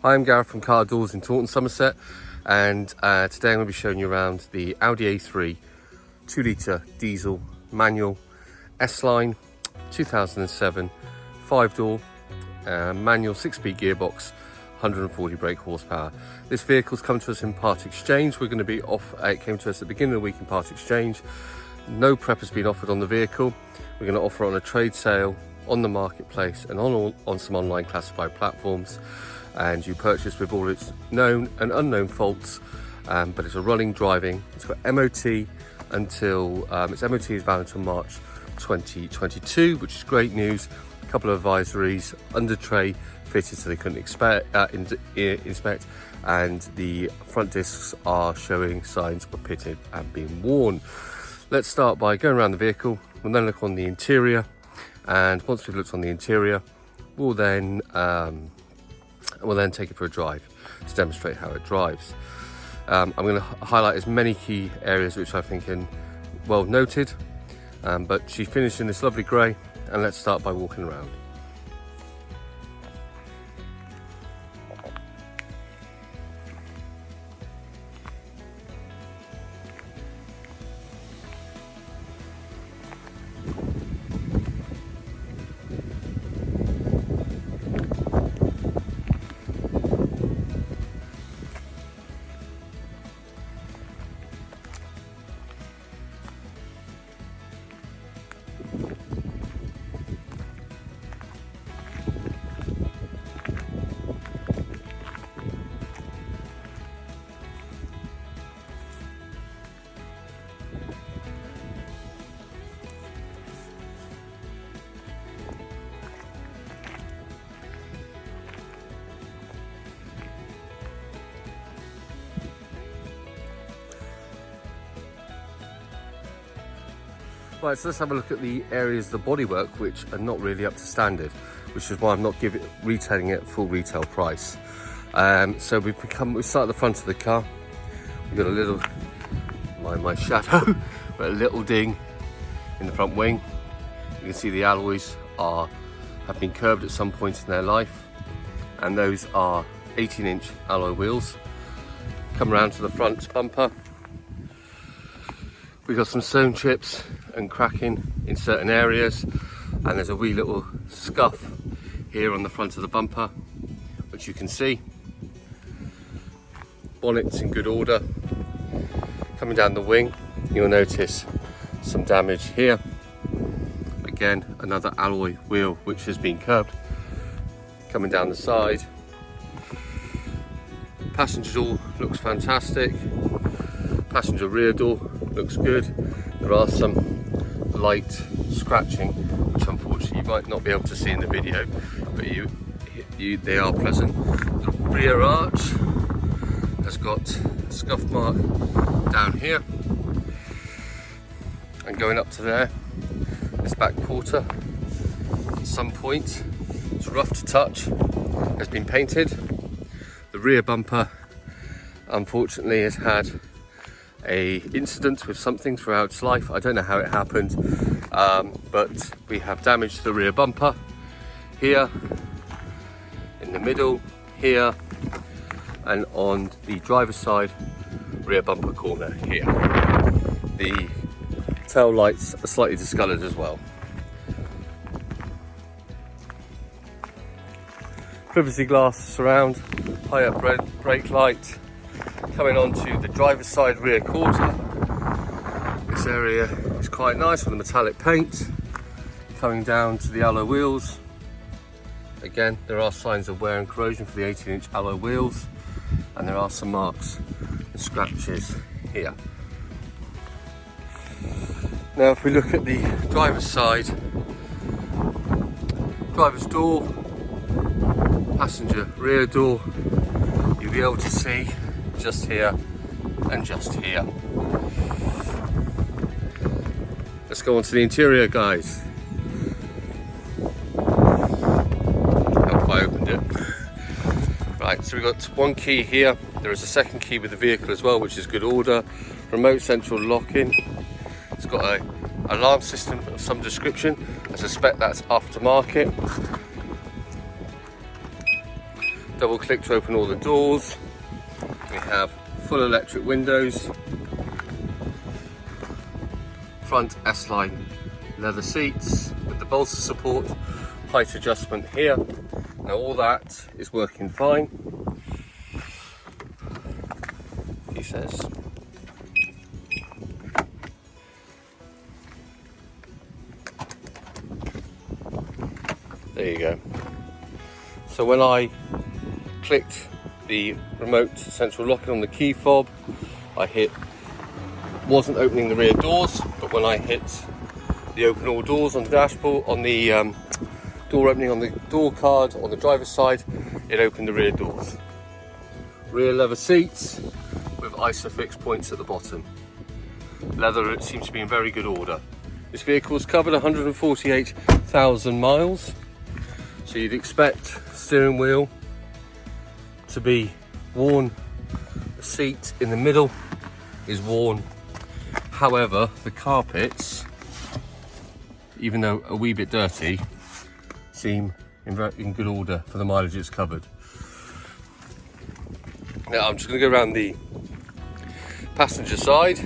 Hi, I'm Gareth from Car DAWS in Taunton, Somerset, and today I'm going to be showing you around the Audi A3 2-litre diesel manual S-Line 2007 5-door manual 6-speed gearbox, 140 brake horsepower. This vehicle's come to us in part exchange. We're going to be off. It came to us at the beginning of the week in part exchange. No prep has been offered on the vehicle. We're going to offer on a trade sale on the marketplace and on some online classified platforms. And you purchase with all its known and unknown faults, but it's a running driving. It's got MOT until its MOT is valid until March 2022, which is great news. A couple of advisories: under tray fitted so they couldn't inspect, and the front discs are showing signs of pitted and being worn. Let's start by going around the vehicle. We'll then look on the interior, and once we've looked on the interior, we'll then take it for a drive to demonstrate how it drives. I'm going to highlight as many key areas which I think are well noted, but she finished in this lovely grey, and let's start by walking around. Right, so let's have a look at the areas of the bodywork which are not really up to standard, which is why I'm not retailing it at full retail price. So we start at the front of the car. We've got a little, my shadow, but a little ding in the front wing. You can see the alloys have been curbed at some point in their life, and those are 18-inch alloy wheels. Come around to the front bumper. We've got some stone chips and cracking in certain areas, and there's a wee little scuff here on the front of the bumper, which you can see. Bonnet's in good order. Coming down the wing, you'll notice some damage here. Again, another alloy wheel which has been curbed. Coming down the side, passenger door looks fantastic. Passenger rear door looks good. There are some light scratching, which unfortunately you might not be able to see in the video, but they are present. The rear arch has got a scuff mark down here, and going up to there, this back quarter at some point, it's rough to touch, has been painted. The rear bumper unfortunately has had a incident with something throughout its life. I don't know how it happened, but we have damage to the rear bumper here, in the middle here, and on the driver's side rear bumper corner here. The tail lights are slightly discoloured as well. Privacy glass surround, high up brake light. Coming onto the driver's side rear quarter, this area is quite nice with the metallic paint. Coming down to the alloy wheels, again there are signs of wear and corrosion for the 18-inch alloy wheels, and there are some marks and scratches here. Now if we look at the driver's side, driver's door, passenger rear door, you'll be able to see just here and just here. Let's go on to the interior, guys. Hope I opened it. Right, so we've got one key here. There is a second key with the vehicle as well, which is good order. Remote central lock-in. It's got a alarm system of some description. I suspect that's aftermarket. Double click to open all the doors. We have full electric windows, front S-Line leather seats with the bolster support, height adjustment here. Now all that is working fine, he says. There you go. So when I clicked the remote central locking on the key fob, wasn't opening the rear doors, but when I hit the open all doors on the dashboard, on the door opening on the door card on the driver's side, it opened the rear doors. Rear leather seats with ISOFIX points at the bottom. Leather, it seems to be in very good order. This vehicle is covered 148,000 miles. So you'd expect steering wheel to be worn, the seat in the middle is worn. However, the carpets, even though a wee bit dirty, seem in good order for the mileage it's covered. Now I'm just going to go around the passenger side.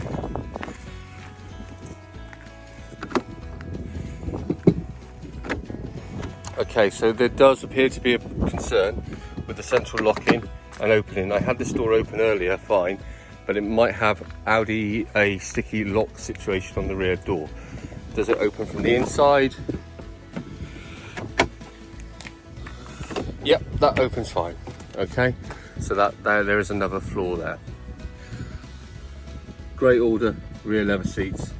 Okay, so there does appear to be a concern with the central locking and opening. I had this door open earlier, fine, but it might have Audi a sticky lock situation on the rear door. Does it open from the inside? Yep, that opens fine. Okay, so there is another flaw there. Great order, rear leather seats,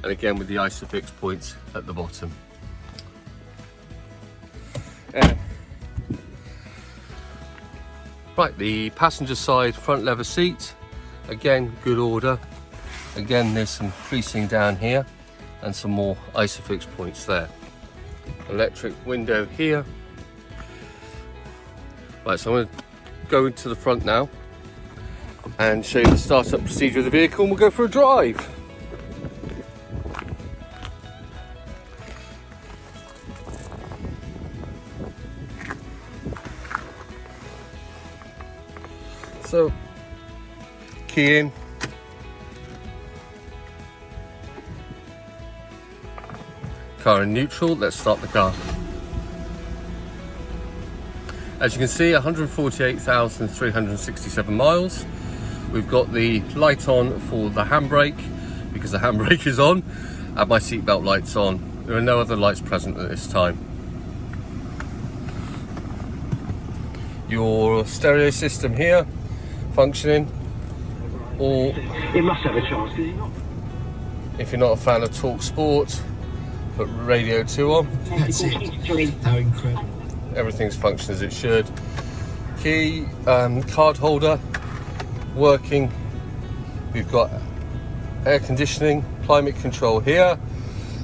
and again with the ISOFIX points at the bottom. Right, the passenger side front leather seat, again good order. Again, there's some creasing down here and some more ISOFIX points there. Electric window here. Right, so I'm going to go into the front now and show you the startup procedure of the vehicle, and we'll go for a drive. So, key in. Car in neutral, let's start the car. As you can see, 148,367 miles. We've got the light on for the handbrake, because the handbrake is on, and my seatbelt light's on. There are no other lights present at this time. Your stereo system here, functioning, or it must have a chance, does it not? If you're not a fan of Talk Sport, put Radio 2 on. That's it. How incredible. Everything's functioning as it should. Key, card holder, working. We've got air conditioning, climate control here.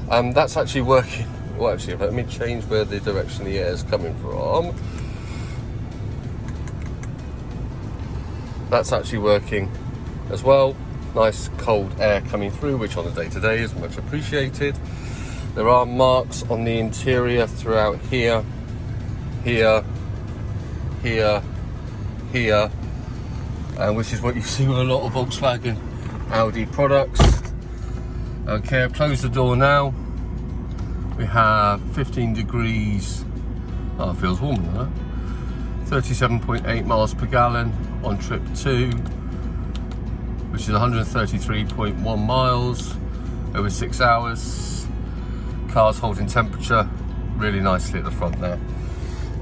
That's actually working. Well, actually, let me change where the direction the air is coming from. That's actually working as well. Nice cold air coming through, which on a day-to-day is much appreciated. There are marks on the interior throughout here, here, here, here, which is what you see with a lot of Volkswagen Audi products. Okay, I've closed the door now. We have 15 degrees, oh, it feels warmer than that. 37.8 miles per gallon on trip 2, which is 133.1 miles over 6 hours. Car's holding temperature really nicely at the front there.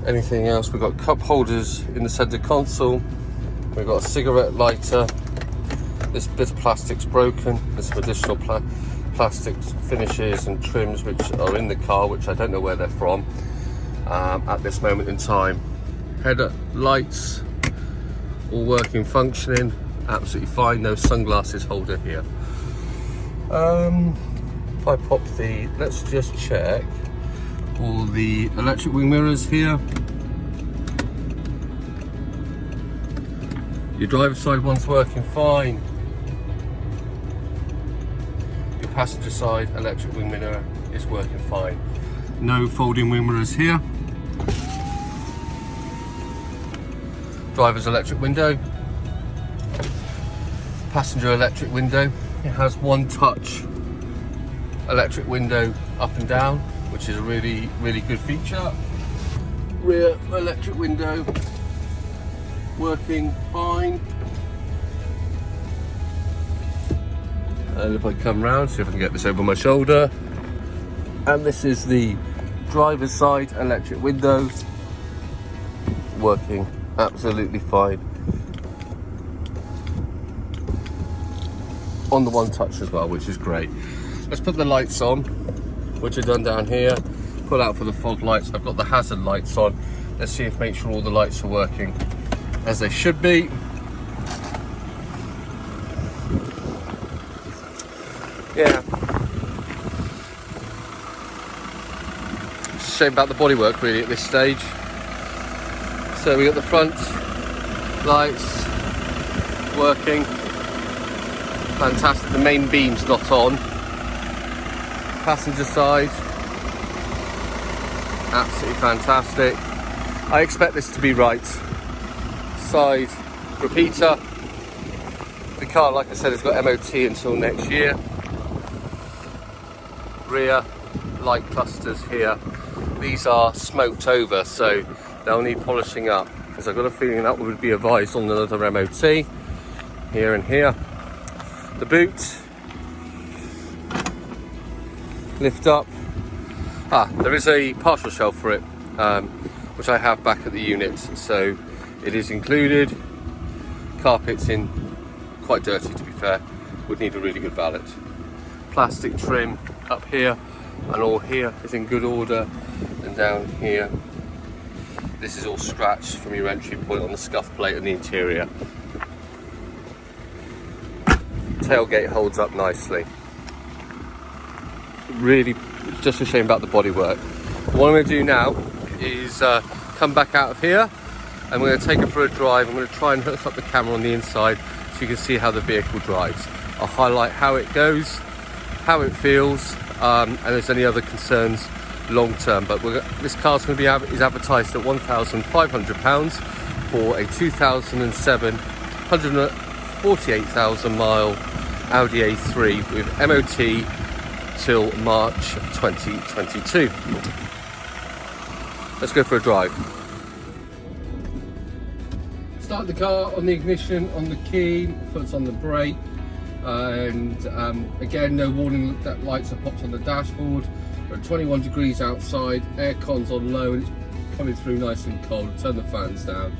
Anything else? We've got cup holders in the center console. We've got a cigarette lighter. This bit of plastic's broken. There's some additional plastic finishes and trims which are in the car, which I don't know where they're from at this moment in time. Header lights, all working, functioning, absolutely fine. No sunglasses holder here. If I pop the, let's just check all the electric wing mirrors here. Your driver's side one's working fine. Your passenger side electric wing mirror is working fine. No folding wing mirrors here. driver's electric window, passenger electric window. It has one touch electric window up and down, which is a really good feature. Rear electric window working fine. And if I come round, see if I can get this over my shoulder. And this is the driver's side electric window, working absolutely fine. On the one touch as well, which is great. Let's put the lights on, which are done down here. Pull out for the fog lights. I've got the hazard lights on. Let's see if make sure all the lights are working as they should be. Yeah. It's a shame about the bodywork really at this stage. So we got the front lights working. Fantastic. The main beam's not on. Passenger side, absolutely fantastic. I expect this to be right. Side repeater. The car, like I said, has got MOT until next year. Rear light clusters here. These are smoked over, so they'll need polishing up, because I've got a feeling that would be advised on another MOT here and here. The boot, lift up. There is a partial shelf for it, which I have back at the unit, so it is included. Carpet's in quite dirty, to be fair, would need a really good valet. Plastic trim up here, and all here is in good order, and down here this is all scratched from your entry point on the scuff plate and the interior. Tailgate holds up nicely. Really just a shame about the bodywork. What I'm going to do now is come back out of here, and we're going to take it for a drive. I'm going to try and hook up the camera on the inside so you can see how the vehicle drives. I'll highlight how it goes, how it feels, and if there's any other concerns long term. But this car's going to be is advertised at £1,500 for a 2007 148,000 mile Audi A3 with MOT till March 2022. Let's go for a drive. Start the car on the ignition, on the key, foot's on the brake, and again, no warning that lights are popped on the dashboard. We're at 21 degrees outside, aircon's on low, and it's coming through nice and cold. Turn the fans down.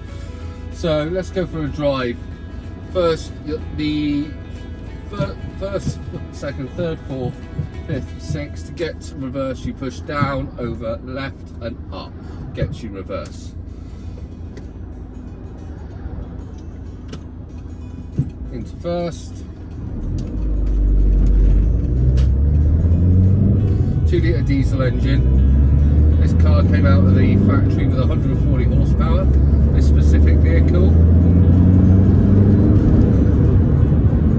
So let's go for a drive. First, the first, second, third, fourth, fifth, sixth. To get to reverse, you push down, over, left, and up. Gets you reverse. Into first. 2-litre diesel engine. This car came out of the factory with 140 horsepower. This specific vehicle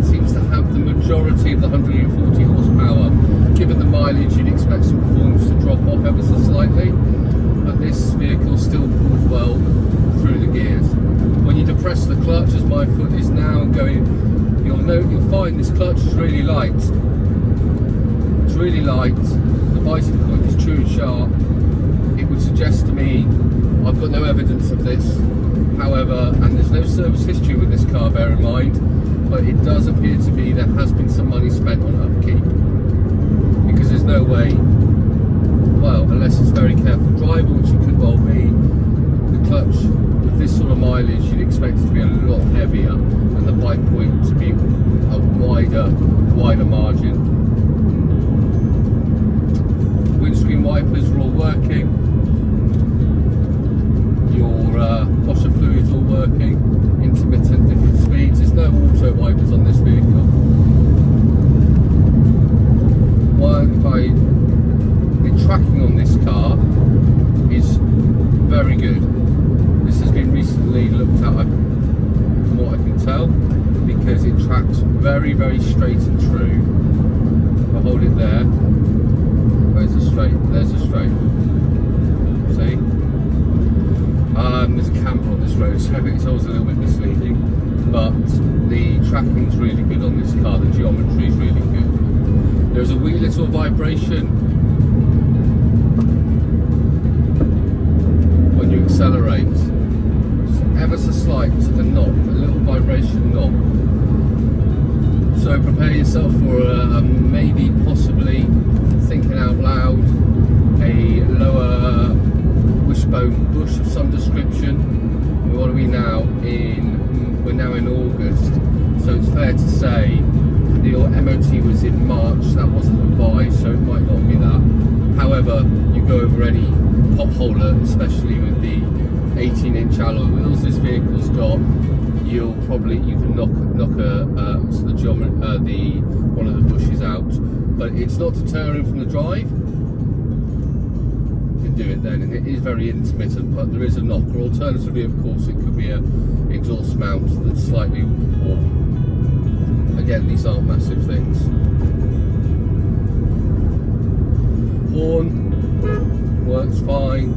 seems to have the majority of the 140 horsepower. Given the mileage, you'd expect some performance to drop off ever so slightly, but this vehicle still pulls well through the gears. When you depress the clutch, as my foot is now, and going, you'll find this clutch is really light. It's really light. The biting point is true and sharp. It would suggest to me, I've got no evidence of this, however, and there's no service history with this car, bear in mind, but it does appear to be there has been some money spent on upkeep, because there's no way, well, unless it's very careful driver, which it could well be, the clutch with this sort of mileage, you'd expect it to be a lot heavier, and the bite point to be a wider margin. Windscreen wipers are all working. Your washer fluid's all working. Intermittent, different speeds. There's no auto wipers on this vehicle. The tracking on this car is very good. This has been recently looked at, from what I can tell, because it tracks very, very straight and true. If I hold it there, where's the straight? There's the straight. See? There's a camper on this road, so it's always a little bit misleading. But the tracking's really good on this car. The geometry is really good. There's a wee little vibration when you accelerate. Just ever so slight to the knob, a little vibration knob. So prepare yourself for maybe, possibly, thinking out loud, a lower wishbone bush of some description. What are we now in? We're now in August, so it's fair to say the MOT was in March. That wasn't advised, so it might not be that. However, you go over any potholer, especially with the 18-inch alloy wheels this vehicle's got, you can knock one of the bushes out, but it's not deterring from the drive. You can do it then, and it is very intermittent, but there is a knock. Or alternatively, of course, it could be an exhaust mount that's slightly warm. Again, these aren't massive things. Horn works fine.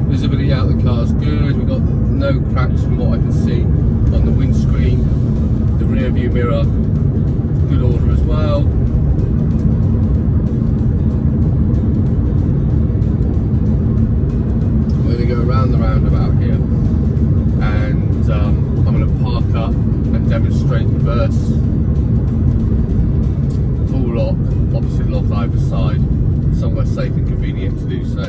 Visibility out of the car is good. We've got no cracks from what I can see on the windscreen. The rear view mirror, good order as well. We're going to go around the roundabout here, and I'm going to park up and demonstrate reverse, full lock, opposite lock either side, somewhere safe and convenient to do so.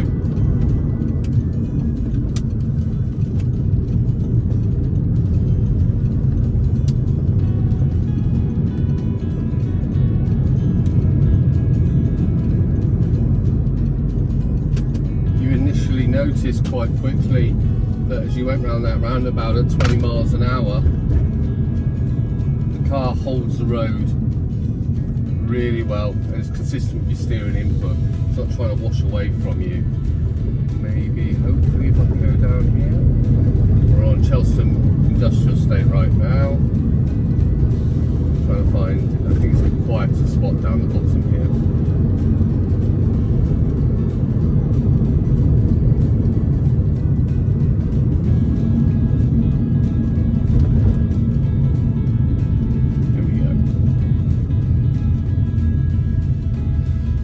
Noticed quite quickly that as you went round that roundabout at 20 miles an hour, the car holds the road really well and is consistent with your steering input. It's not trying to wash away from you. Maybe, hopefully, if I can go down here. We're on Cheltenham Industrial Estate right now. Trying to find, I think it's a quieter spot down the bottom here.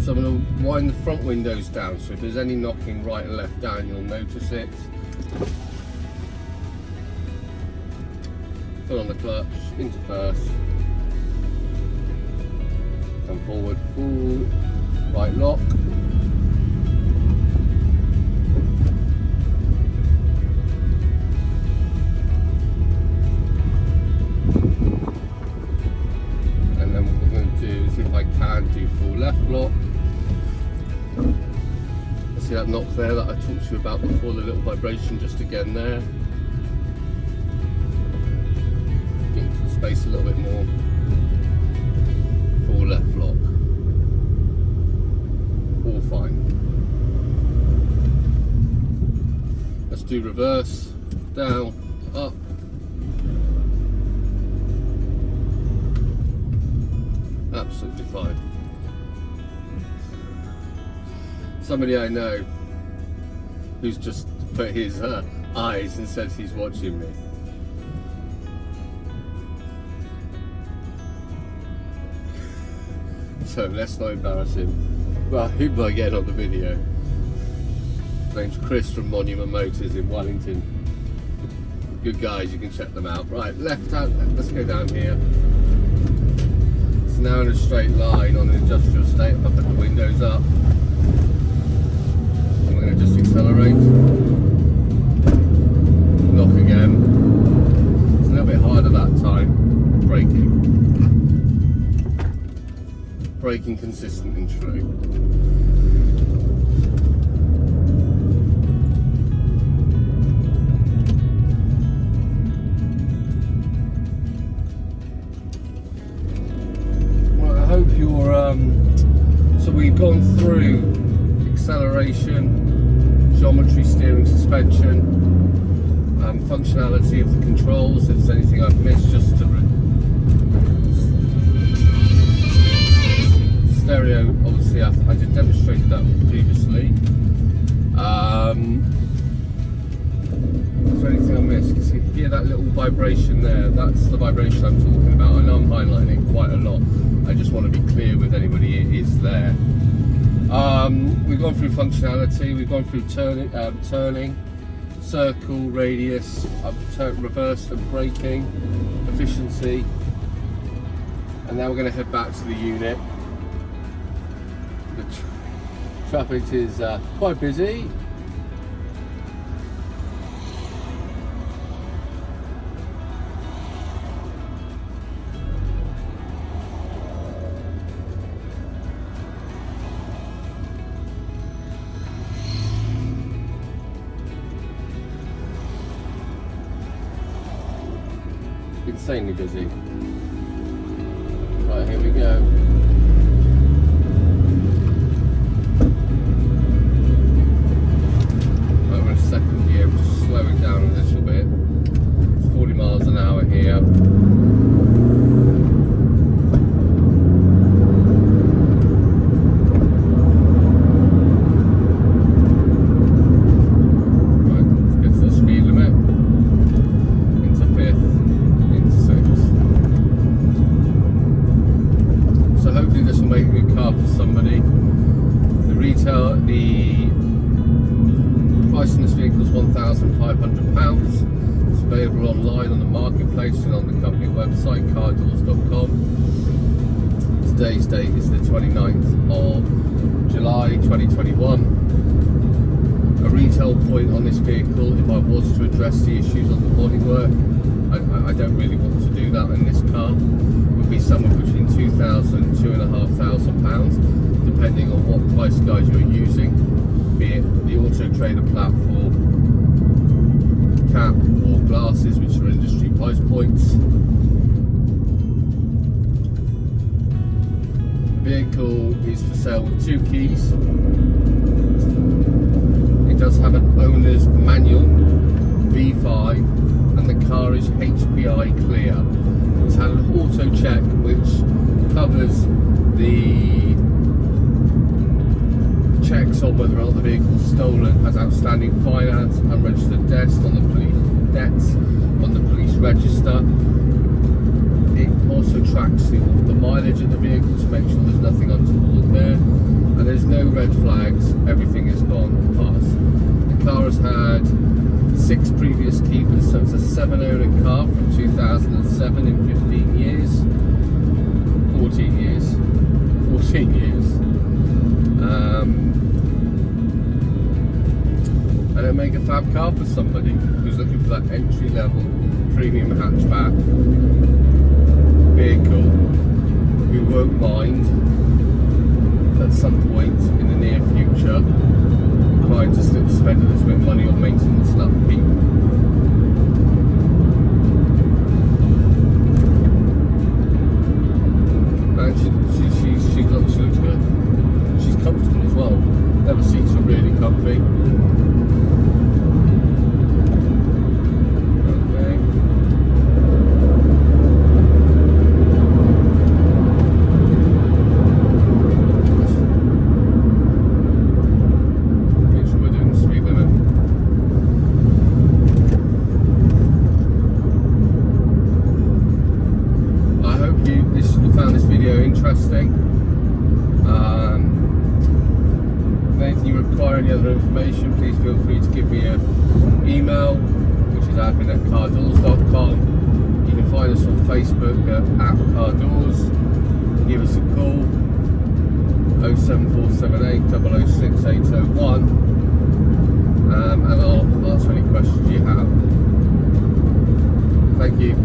So I'm going to wind the front windows down, so if there's any knocking right and left down, you'll notice it. Put on the clutch, into first, and forward, full right lock. And then what we're going to do is, see if I can do full left lock. See that knock there that I talked to you about before, the little vibration just again there. Get into the space a little bit more. Full left lock. All fine. Let's do reverse, down, up. Absolutely fine. Somebody I know who's just put his eyes and said he's watching me. So let's not embarrass him. Well, who am I getting on the video? His name's Chris from Monument Motors in Wellington. Good guys, you can check them out. Right, left hand, let's go down here. It's now in a straight line on an industrial estate. I'll put the windows up. I'm going to just accelerate. Knock again. It's a little bit harder that time. Braking. Braking consistent and true. Well, I hope you're so we've gone through acceleration, geometry, steering, suspension, functionality of the controls. If there's anything I've missed, just to stereo, obviously, I just demonstrated that previously. Is there anything I missed? Can you hear that little vibration there? That's the vibration I'm talking about. I know I'm highlighting it quite a lot. I just want to be clear with anybody, it is there. We've gone through functionality, we've gone through turning, circle, radius, reverse and braking, efficiency, and now we're going to head back to the unit. The traffic is quite busy. Insanely busy. Right, here we go. Right, we're in second gear, we're slowing down a little bit. It's 40 miles an hour here. The price in this vehicle is £1,500. It's available online on the marketplace and on the company website, cardaws.com. Today's date is the 29th of July 2021. A retail point on this vehicle, if I was to address the issues on the bodywork, I don't really want to do that in this car, would be somewhere between £2,000 and £2,500, depending on what price guide you're using, be it the Auto Trader platform, cap or glasses, which are industry price points. The vehicle is for sale with 2 keys. It does have an owner's manual V5 and the car is HPI clear. It's had an auto check which covers the checks on whether or not the vehicle is stolen, has outstanding finance, unregistered debts on the police register. It also tracks the mileage of the vehicle to make sure there's nothing untoward there, and there's no red flags. Everything is gone past. The car has had 6 previous keepers, so it's a 7-owner car from 2007 in 14 years. And it'll make a fab car for somebody who's looking for that entry-level premium hatchback vehicle, who won't mind at some point in the near future required to spend a little bit of money on maintenance and upkeep. And she looks good. She's comfortable as well. Leather seats are really comfy. Interesting. If you require any other information, please feel free to give me an email, which is admin@cardaws.com. You can find us on Facebook at Car DAWS. Give us a call, 07478 006 801, and I'll answer any questions you have. Thank you.